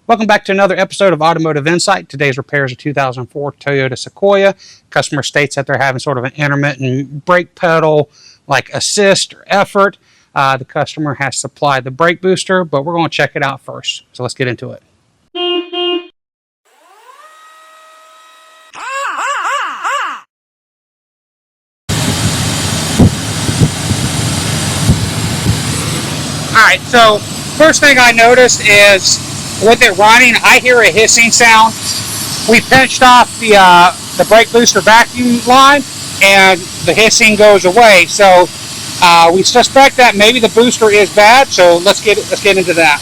Welcome back to another episode of Automotive Insight. Today's repair is a 2004 Toyota Sequoia. Customer states that they're having sort of an intermittent brake pedal, like assist or effort. The customer has supplied the brake booster, but we're going to check it out first. So let's get into it. All right, so first thing I noticed is with it running, I hear a hissing sound. We pinched off the brake booster vacuum line, and the hissing goes away. So we suspect that maybe the booster is bad. So let's get into that.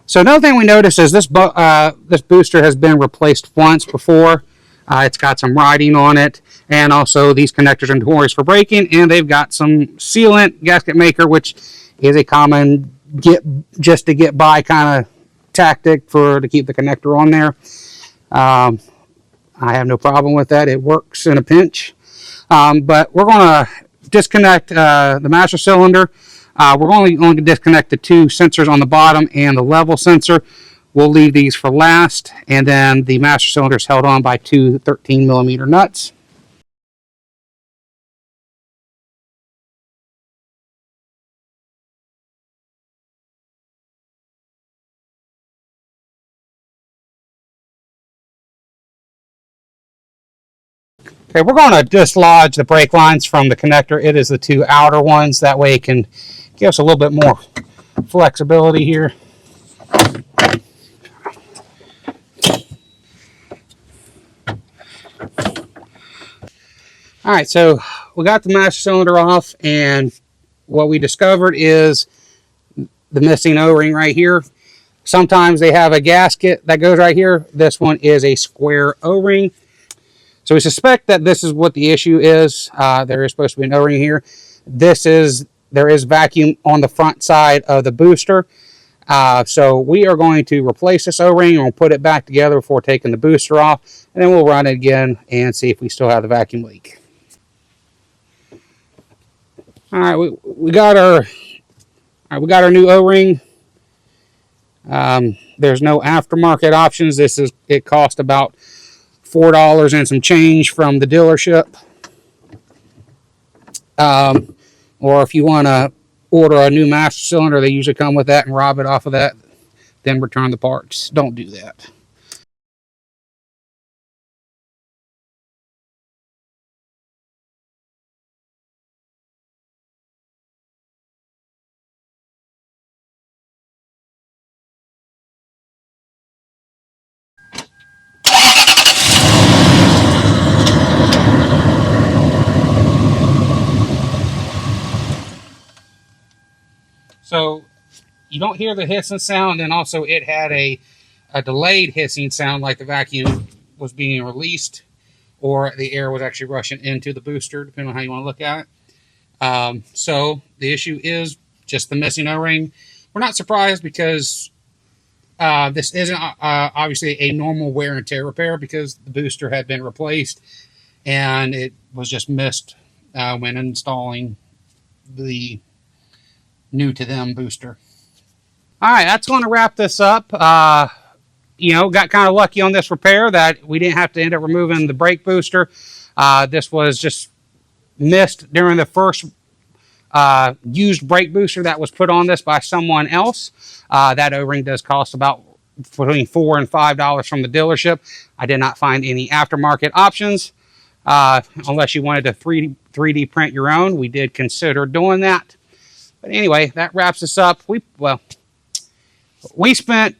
So another thing we noticed is this booster has been replaced once before. It's got some writing on it, and also these connectors are notorious for breaking, and they've got some sealant gasket maker, which is a common just to get by kind of tactic to keep the connector on there. I have no problem with that. It works in a pinch. But we're going to disconnect the master cylinder. We're only going to disconnect the two sensors on the bottom and the level sensor. We'll leave these for last, and then the master cylinder is held on by two 13mm nuts. Okay, we're going to dislodge the brake lines from the connector. It is the two outer ones. That way it can give us a little bit more flexibility here. All right, so we got the master cylinder off, and what we discovered is the missing O-ring right here. Sometimes they have a gasket that goes right here. This one is a square O-ring. So we suspect that this is what the issue is. There is supposed to be an O-ring here. There is vacuum on the front side of the booster. So we are going to replace this O-ring, and we'll put it back together before taking the booster off, and then we'll run it again and see if we still have the vacuum leak. All right, we got our new O-ring. There's no aftermarket options. It cost about $4 and some change from the dealership. Or if you want to order a new master cylinder, they usually come with that and rob it off of that, then return the parts. Don't do that. So you don't hear the hissing sound, and also it had a delayed hissing sound, like the vacuum was being released or the air was actually rushing into the booster, depending on how you want to look at it. So the issue is just the missing O-ring. We're not surprised because this isn't obviously a normal wear and tear repair, because the booster had been replaced and it was just missed when installing the new to them booster. All right, that's going to wrap this up. Got kind of lucky on this repair that we didn't have to end up removing the brake booster. This was just missed during the first used brake booster that was put on this by someone else. That O-ring does cost about between $4 and $5 from the dealership. I did not find any aftermarket options. Unless you wanted to 3D print your own. We did consider doing that. But anyway, that wraps us up. We spent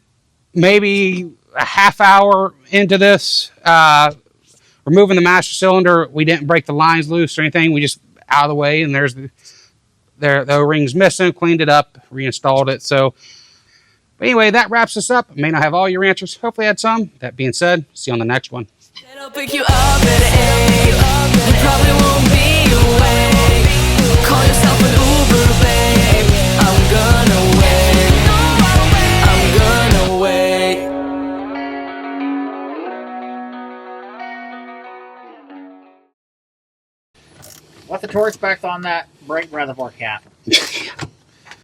maybe a half hour into this, removing the master cylinder. We didn't break the lines loose or anything. We just out of the way, and there's the O-ring's missing, cleaned it up, reinstalled it. So, but anyway, that wraps us up. May not have all your answers. Hopefully I had some. That being said, see you on the next one. I'll pick you up at 8. You probably won't be awake. Call yourself an Uber, babe. I'm gonna wait. I'm gonna wait. What the torch back on that brake reservoir cap?